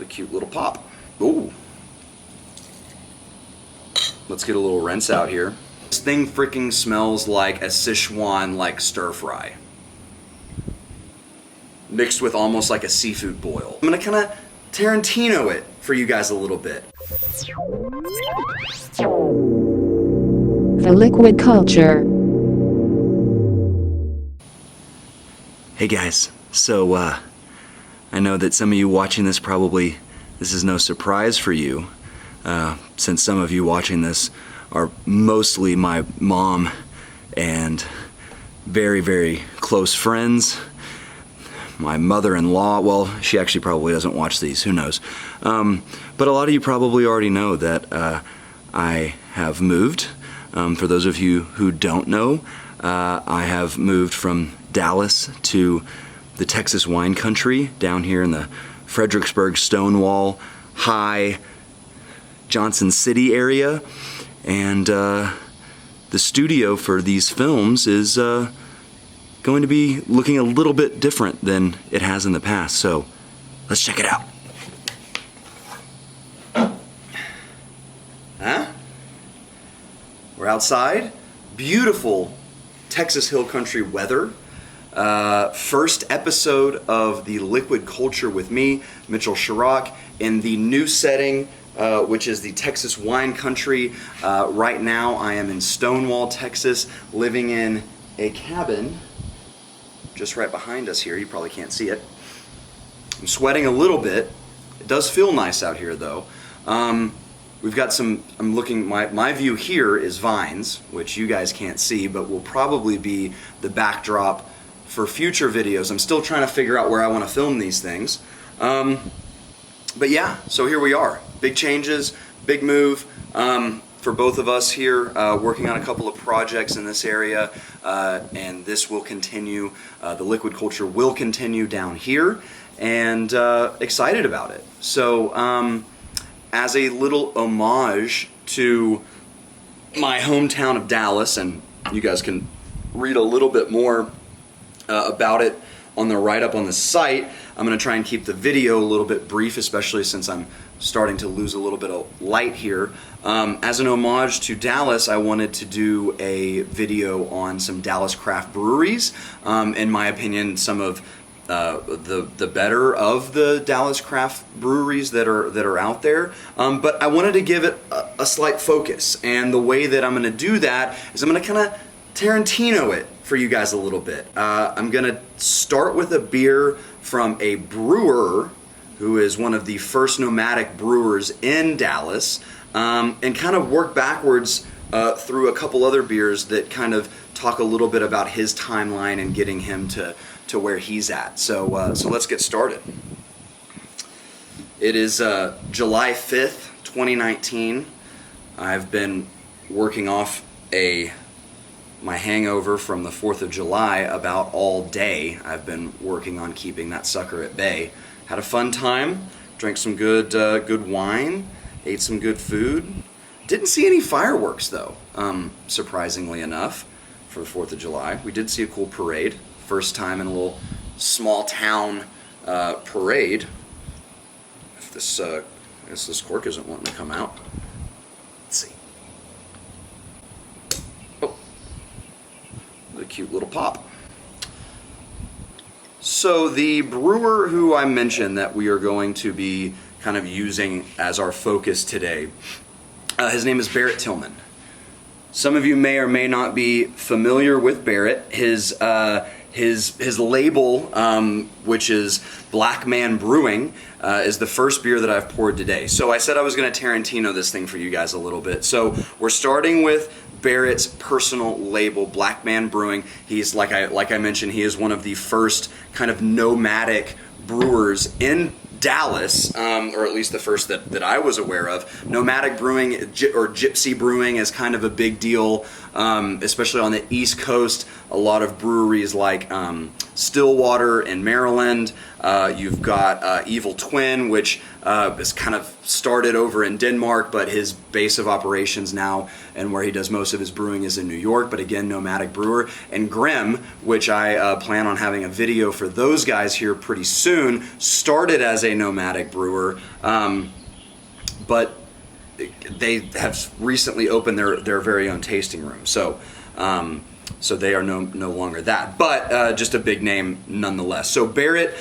cute little pop. Ooh. Let's get a little rinse out here. This thing freaking smells like a Sichuan like stir fry, mixed with almost like a seafood boil. I'm gonna kind of Tarantino it for you guys a little bit. The liquid culture. Hey guys, so I know that some of you watching this this is no surprise for you, since some of you watching this are mostly my mom and very, very close friends. My mother-in-law, well, she actually probably doesn't watch these, who knows. But a lot of you probably already know that I have moved. For those of you who don't know, I have moved from Dallas to the Texas wine country down here in the Fredericksburg, Stonewall, High, Johnson City area. And the studio for these films is going to be looking a little bit different than it has in the past. So let's check it out. Huh? We're outside. Beautiful Texas Hill Country weather. First episode of the Liquid Culture with me, Mitchell Chirac, in the new setting, which is the Texas wine country. Right now I am in Stonewall, Texas, living in a cabin just right behind us here. You probably can't see it. I'm sweating a little bit. It does feel nice out here though. We've got my view here is vines, which you guys can't see, but will probably be the backdrop for future videos. I'm still trying to figure out where I want to film these things. But yeah, so here we are. Big changes, big move for both of us here, working on a couple of projects in this area, and this will continue. The Liquid Culture will continue down here, and excited about it. So as a little homage to my hometown of Dallas, and you guys can read a little bit more about it on the write-up on the site, I'm going to try and keep the video a little bit brief, especially since I'm starting to lose a little bit of light here. As an homage to Dallas, I wanted to do a video on some Dallas craft breweries. In my opinion, some of the better of the Dallas craft breweries that are out there. But I wanted to give it a slight focus, and the way that I'm going to do that is I'm going to kind of Tarantino it for you guys a little bit. I'm going to start with a beer from a brewer who is one of the first nomadic brewers in Dallas, and kind of work backwards through a couple other beers that kind of talk a little bit about his timeline and getting him to where he's at. So let's get started. It is July 5th, 2019. I've been working off my hangover from the 4th of July about all day. I've been working on keeping that sucker at bay. Had a fun time, drank some good wine, ate some good food. Didn't see any fireworks though, surprisingly enough, for the 4th of July. We did see a cool parade. First time in a little small town parade. If this, I guess this cork isn't wanting to come out. Let's see. Oh, the cute little pop. So the brewer who I mentioned that we are going to be kind of using as our focus today, his name is Barrett Tillman. Some of you may or may not be familiar with Barrett. His label, which is Black Man Brewing, is the first beer that I've poured today. So I said I was going to Tarantino this thing for you guys a little bit. So we're starting with Barrett's personal label, Black Man Brewing. He's, like I mentioned, he is one of the first kind of nomadic brewers in Dallas, or at least the first that I was aware of. Nomadic brewing or gypsy brewing is kind of a big deal, especially on the East Coast. A lot of breweries like Stillwater in Maryland. You've got Evil Twin, which is kind of started over in Denmark, but his base of operations now and where he does most of his brewing is in New York, but again, nomadic brewer. And Grimm, which I plan on having a video for those guys here pretty soon, started as a nomadic brewer, but they have recently opened their very own tasting room. So they are no longer that, but just a big name nonetheless. So Barrett,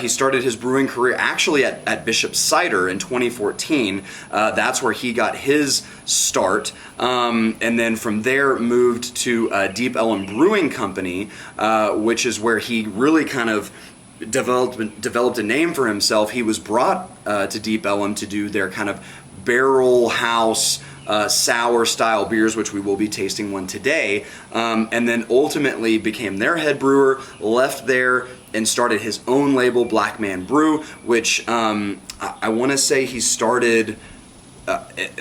he started his brewing career actually at Bishop's Cider in 2014. That's where he got his start, and then from there moved to Deep Ellum Brewing Company, which is where he really kind of developed a name for himself. He was brought to Deep Ellum to do their kind of barrel house sour style beers, which we will be tasting one today, and then ultimately became their head brewer, left there and started his own label, Black Man Brew, which I want to say he started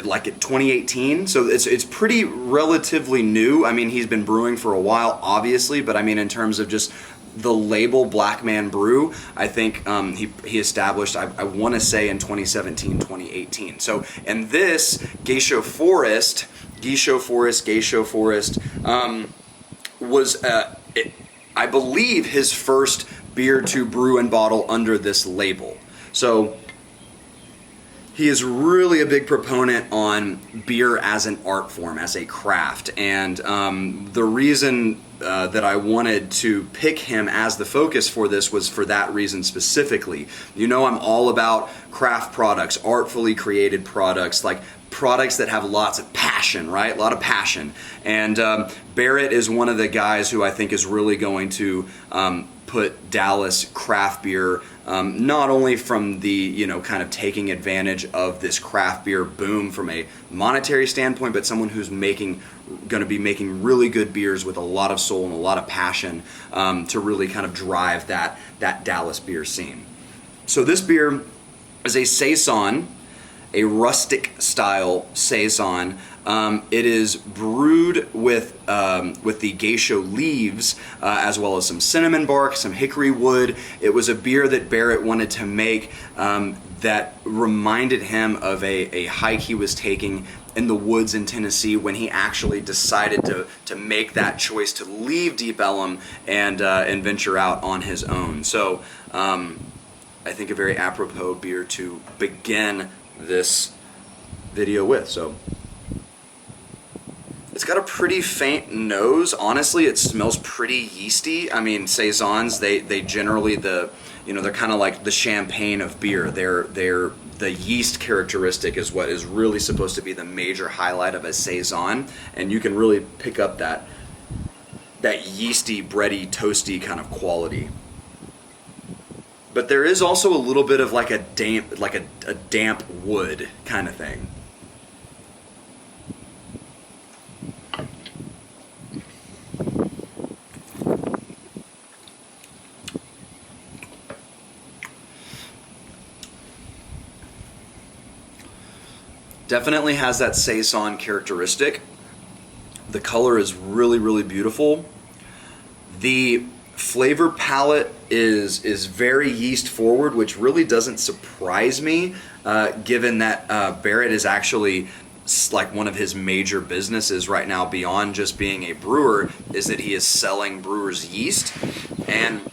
like in 2018, so it's pretty relatively new. I mean, he's been brewing for a while, obviously, but I mean, in terms of just the label Black Man Brew, I think he established, I want to say in 2017, 2018. So, and this Geisho Forest was, I believe, his first beer to brew and bottle under this label. So he is really a big proponent on beer as an art form, as a craft. And the reason that I wanted to pick him as the focus for this was for that reason specifically. You know, I'm all about craft products, artfully created products, like products that have lots of passion, right? A lot of passion. And Barrett is one of the guys who I think is really going to put Dallas craft beer, not only from the, you know, kind of taking advantage of this craft beer boom from a monetary standpoint, but someone who's going to be making really good beers with a lot of soul and a lot of passion to really kind of drive that Dallas beer scene. So this beer is a saison, a rustic style saison. It is brewed with the geisho leaves, as well as some cinnamon bark, some hickory wood. It was a beer that Barrett wanted to make that reminded him of a hike he was taking in the woods in Tennessee when he actually decided to make that choice to leave Deep Ellum and venture out on his own. So I think a very apropos beer to begin this video with. So it's got a pretty faint nose. Honestly, it smells pretty yeasty. I mean, saisons, they generally they're kind of like the champagne of beer. They're the yeast characteristic is what is really supposed to be the major highlight of a saison, and you can really pick up that yeasty, bready, toasty kind of quality. But there is also a little bit of like a damp wood kind of thing. Definitely has that saison characteristic. The color is really, really beautiful. The flavor palette is very yeast forward, which really doesn't surprise me, given that Barrett is actually like one of his major businesses right now, beyond just being a brewer, is that he is selling brewers yeast. And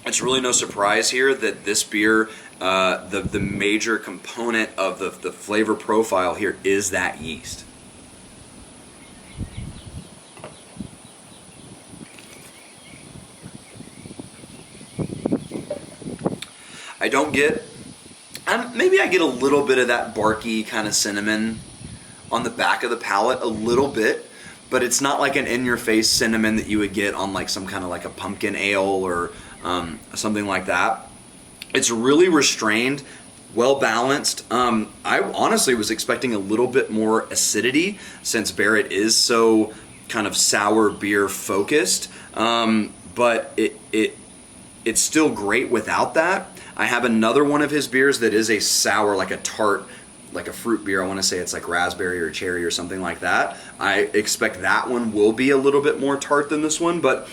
it's really no surprise here that this beer, the major component of the flavor profile here is that yeast. I don't get, maybe I get a little bit of that barky kind of cinnamon on the back of the palate, a little bit, but it's not like an in-your-face cinnamon that you would get on like some kind of like a pumpkin ale or something like that. It's really restrained, well balanced. I honestly was expecting a little bit more acidity since Barrett is so kind of sour beer focused, but it's still great without that. I have another one of his beers that is a sour, like a tart, like a fruit beer. I want to say it's like raspberry or cherry or something like that. I expect that one will be a little bit more tart than this one, but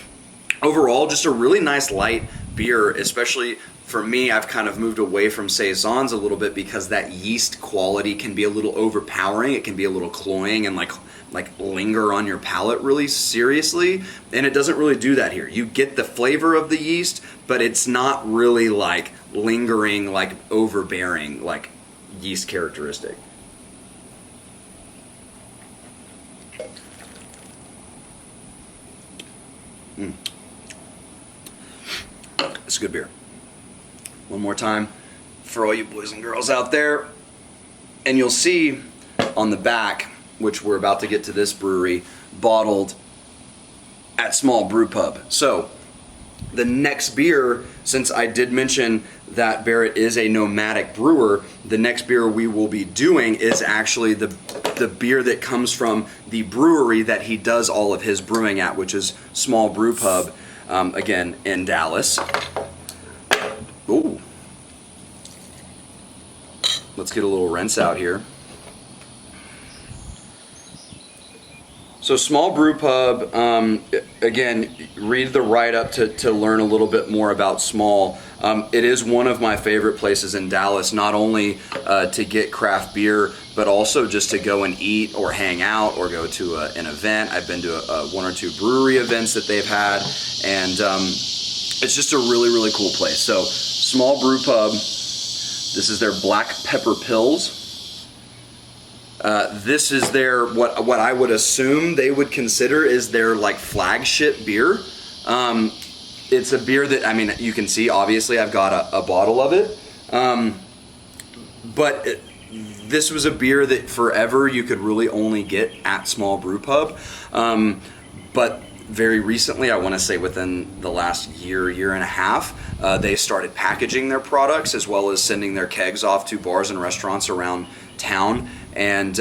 overall, just a really nice light beer, especially for me. I've kind of moved away from saisons a little bit because that yeast quality can be a little overpowering. It can be a little cloying and like linger on your palate really seriously, and it doesn't really do that here. You get the flavor of the yeast, but it's not really like lingering, like overbearing, like yeast characteristic. It's a good beer. One more time for all you boys and girls out there. And you'll see on the back, which we're about to get to this brewery, bottled at Small Brew Pub. So the next beer, since I did mention that Barrett is a nomadic brewer, the next beer we will be doing is actually the beer that comes from the brewery that he does all of his brewing at, which is Small Brew Pub, again, in Dallas. Ooh. Let's get a little rinse out here. So Small Brew Pub, again, read the write-up to learn a little bit more about Small. It is one of my favorite places in Dallas, not only to get craft beer, but also just to go and eat or hang out or go to an event. I've been to one or two brewery events that they've had, and it's just a really, really cool place. So Small Brew Pub, this is their Black Pepper Pils. This is their, what I would assume they would consider is their like flagship beer. It's a beer that, I mean, you can see, obviously I've got a bottle of it. This was a beer that forever you could really only get at Small Brew Pub. But very recently, I want to say within the last year and a half, they started packaging their products as well as sending their kegs off to bars and restaurants around town. And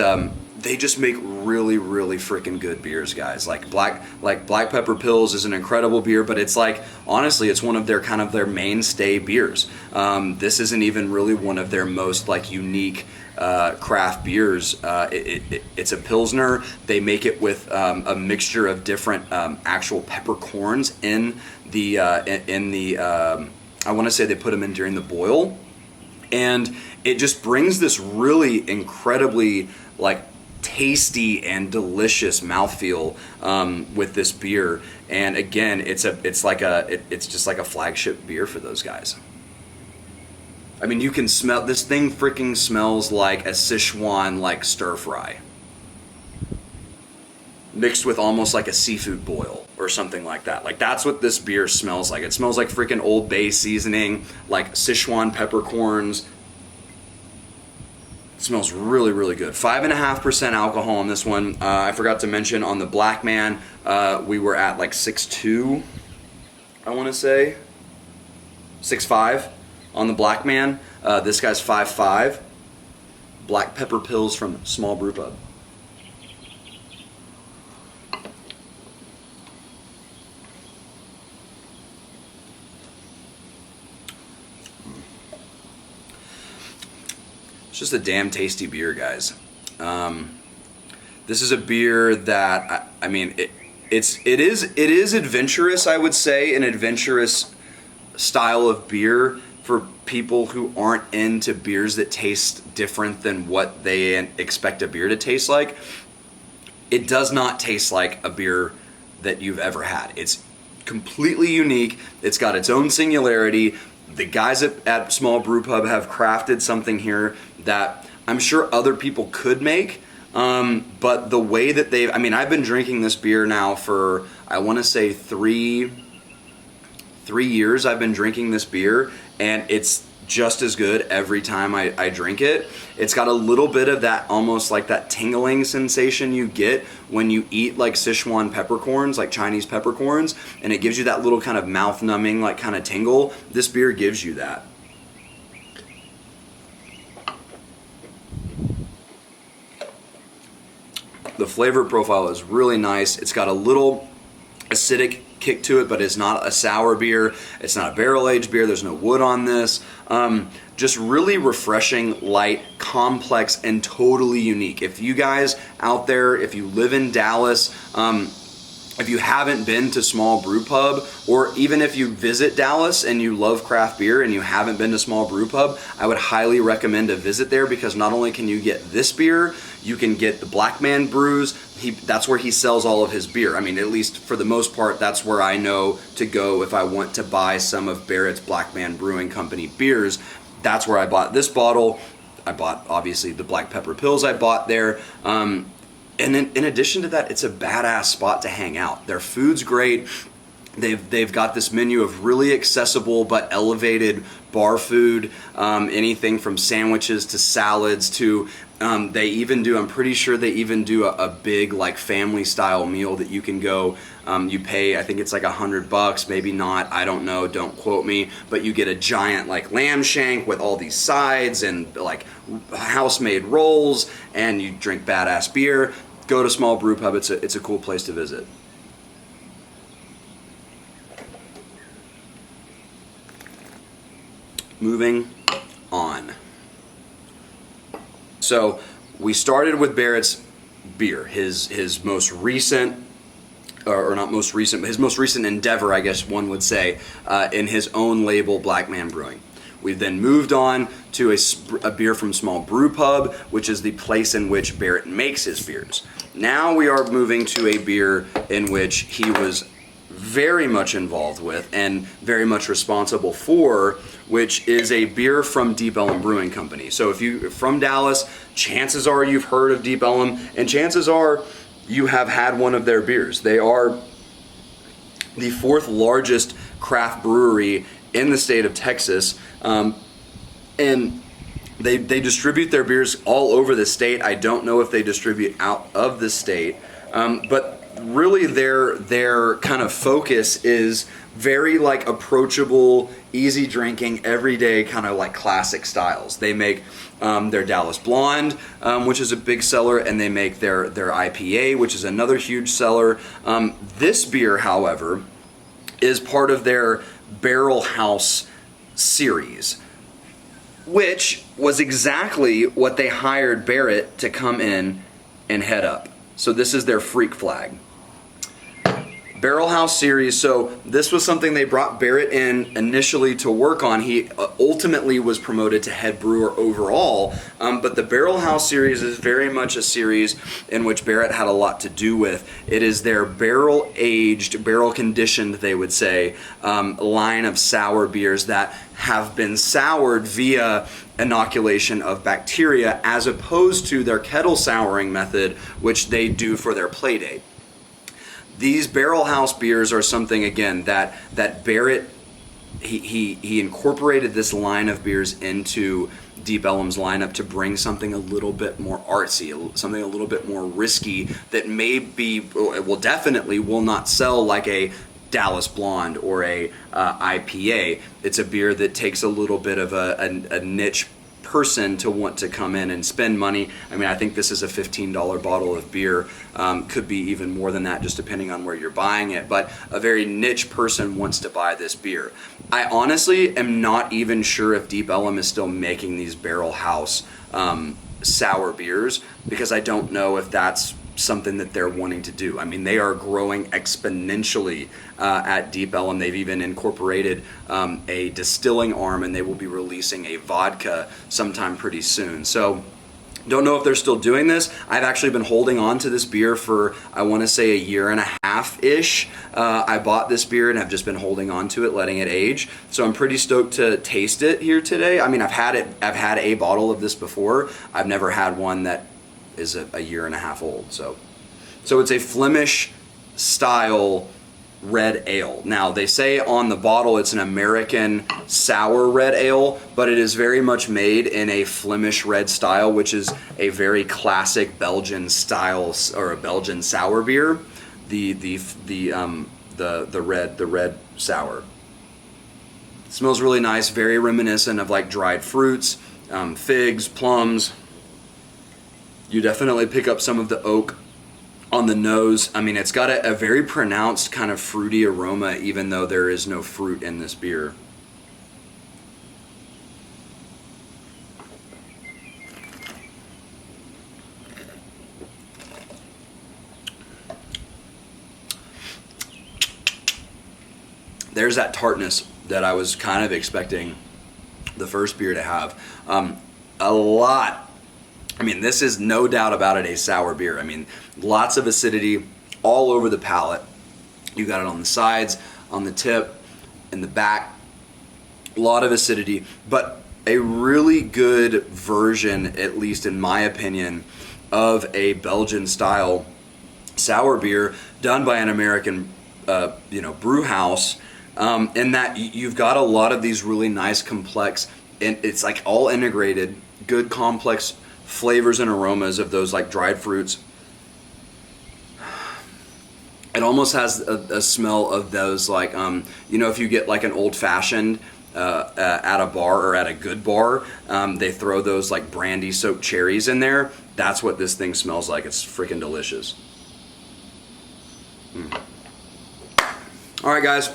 they just make really, really freaking good beers, guys. Like Black Pepper Pils is an incredible beer, but it's like, honestly, it's one of their kind of their mainstay beers. This isn't even really one of their most like unique craft beers. It's a Pilsner. They make it with a mixture of different actual peppercorns in the I want to say they put them in during the boil, and it just brings this really incredibly like tasty and delicious mouthfeel with this beer. And again, it's just like a flagship beer for those guys. I mean, you can smell, this thing freaking smells like a Sichuan like stir fry mixed with almost like a seafood boil or something like that. Like that's what this beer smells like. It smells like freaking Old Bay seasoning, like Sichuan peppercorns. It smells really, really good. 5.5% alcohol on this one. I forgot to mention on the Black Man, we were at like 6.2, I want to say. 6.5 on the Black Man. This guy's 5.5. Black Pepper Pils from Small Brew Pub. It's just a damn tasty beer, guys. This is a beer that I mean, it is adventurous. I would say an adventurous style of beer for people who aren't into beers that taste different than what they expect a beer to taste like. It does not taste like a beer that you've ever had. It's completely unique. It's got its own singularity. The guys at Small Brew Pub have crafted something here that I'm sure other people could make, but the way that I mean, I've been drinking this beer now for, I want to say 3 years I've been drinking this beer, and it's just as good every time I drink it. It's got a little bit of that, almost like that tingling sensation you get when you eat like Sichuan peppercorns, like Chinese peppercorns, and it gives you that little kind of mouth numbing like kind of tingle. This beer gives you that. The flavor profile is really nice. It's got a little acidic kick to it, but it's not a sour beer. It's not a barrel-aged beer. There's no wood on this. Just really refreshing, light, complex, and totally unique. If you guys out there, if you live in Dallas, if you haven't been to Small Brew Pub, or even if you visit Dallas and you love craft beer and you haven't been to Small Brew Pub, I would highly recommend a visit there, because not only can you get this beer, you can get the Black Man brews. That's where he sells all of his beer. I mean, at least for the most part, that's where I know to go if I want to buy some of Barrett's Black Man Brewing Company beers. That's where I bought this bottle. I bought, obviously, the Black Pepper Pills I bought there. And in addition to that, it's a badass spot to hang out. Their food's great. They've got this menu of really accessible but elevated bar food, anything from sandwiches to salads to they even do, I'm pretty sure they even do a big like family style meal that you can go, you pay, I think it's like $100, maybe not, I don't know, don't quote me, but you get a giant like lamb shank with all these sides and like house-made rolls, and you drink badass beer. Go to Small Brew Pub. It's a cool place to visit. Moving on. So we started with Barrett's beer, his most recent, or not most recent, but his most recent endeavor, I guess one would say, in his own label, Black Man Brewing. We then moved on to a beer from Small Brew Pub, which is the place in which Barrett makes his beers. Now we are moving to a beer in which he was very much involved with and very much responsible for, which is a beer from Deep Ellum Brewing Company. So if you're from Dallas, chances are you've heard of Deep Ellum, and chances are you have had one of their beers. They are the fourth largest craft brewery in the state of Texas, and they distribute their beers all over the state. I don't know if they distribute out of the state, but really their kind of focus is very like approachable, easy drinking, everyday kind of like classic styles. They make their Dallas Blonde, which is a big seller, and they make their IPA, which is another huge seller. This beer, however, is part of their Barrel House series, which was exactly what they hired Barrett to come in and head up. So this is their freak flag. Barrel House series, so this was something they brought Barrett in initially to work on. He ultimately was promoted to head brewer overall, but the Barrel House series is very much a series in which Barrett had a lot to do with. It is their barrel-aged, barrel-conditioned, they would say, line of sour beers that have been soured via inoculation of bacteria, as opposed to their kettle souring method, which they do for their play date. These Barrel House beers are something, again, that Barrett, he incorporated this line of beers into Deep Ellum's lineup to bring something a little bit more artsy, something a little bit more risky that definitely will not sell like a Dallas Blonde or a IPA. It's a beer that takes a little bit of a niche person to want to come in and spend money. I mean, I think this is a $15 bottle of beer, could be even more than that just depending on where you're buying it, but a very niche person wants to buy this beer. I honestly am not even sure if Deep Ellum is still making these Barrel House sour beers, because I don't know if that's something that they're wanting to do. I mean, they are growing exponentially at Deep Ellum. They've even incorporated a distilling arm, and they will be releasing a vodka sometime pretty soon. So don't know if they're still doing this. I've actually been holding on to this beer for, I want to say, a year and a half-ish. I bought this beer and have just been holding on to it, letting it age. So I'm pretty stoked to taste it here today. I mean, I've had a bottle of this before. I've never had one that is a year and a half old. So it's a Flemish style red ale. Now, they say on the bottle it's an American sour red ale, but it is very much made in a Flemish red style, which is a very classic Belgian style, or a Belgian sour beer. The red sour. It smells really nice, very reminiscent of like dried fruits, figs, plums. You definitely pick up some of the oak on the nose. I mean, it's got a very pronounced kind of fruity aroma, even though there is no fruit in this beer. there's that tartness that I was kind of expecting the first beer to have. A lot. I mean, this is no doubt about it a sour beer. I mean, lots of acidity all over the palate. You got it on the sides, on the tip, in the back. A lot of acidity, but a really good version, at least in my opinion, of a Belgian style sour beer done by an American brew house, in that you've got a lot of these really nice complex, and it's like all integrated, good complex flavors and aromas of those like dried fruits. It almost has a smell of those like, if you get like an old fashioned at a bar or at a good bar, they throw those like brandy soaked cherries in there. That's what this thing smells like. It's freaking delicious. All right, guys.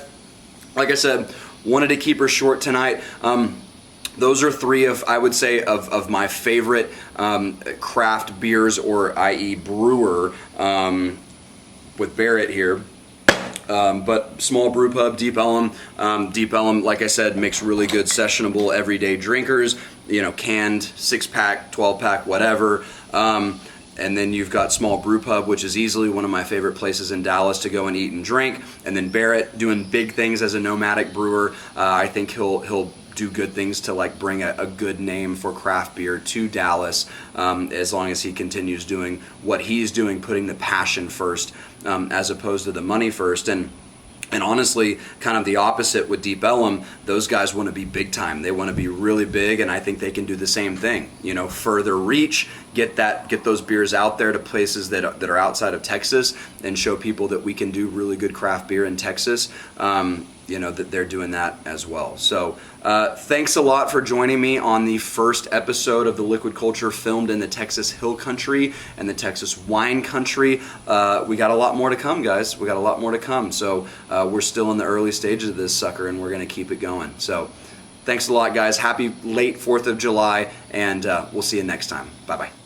Like I said, wanted to keep her short tonight. Those are three of, I would say, of my favorite craft beers, or i.e. brewer, with Barrett here. But small brew pub, Deep Ellum. Deep Ellum, like I said, makes really good sessionable everyday drinkers, canned 6-pack, 12-pack, whatever. And then you've got Small Brew Pub, which is easily one of my favorite places in Dallas to go and eat and drink. And then Barrett doing big things as a nomadic brewer. I think he'll do good things to like bring a good name for craft beer to Dallas, as long as he continues doing what he's doing, putting the passion first, as opposed to the money first. And honestly, kind of the opposite with Deep Ellum. Those guys want to be big time. They want to be really big, and I think they can do the same thing. Further reach, get those beers out there to places that are outside of Texas, and show people that we can do really good craft beer in Texas. That they're doing that as well. So thanks a lot for joining me on the first episode of The Liquid Culture, filmed in the Texas Hill Country and the Texas Wine Country. We got a lot more to come, guys. We got a lot more to come. So we're still in the early stages of this sucker, and we're going to keep it going. So thanks a lot, guys. Happy late 4th of July, and we'll see you next time. Bye-bye.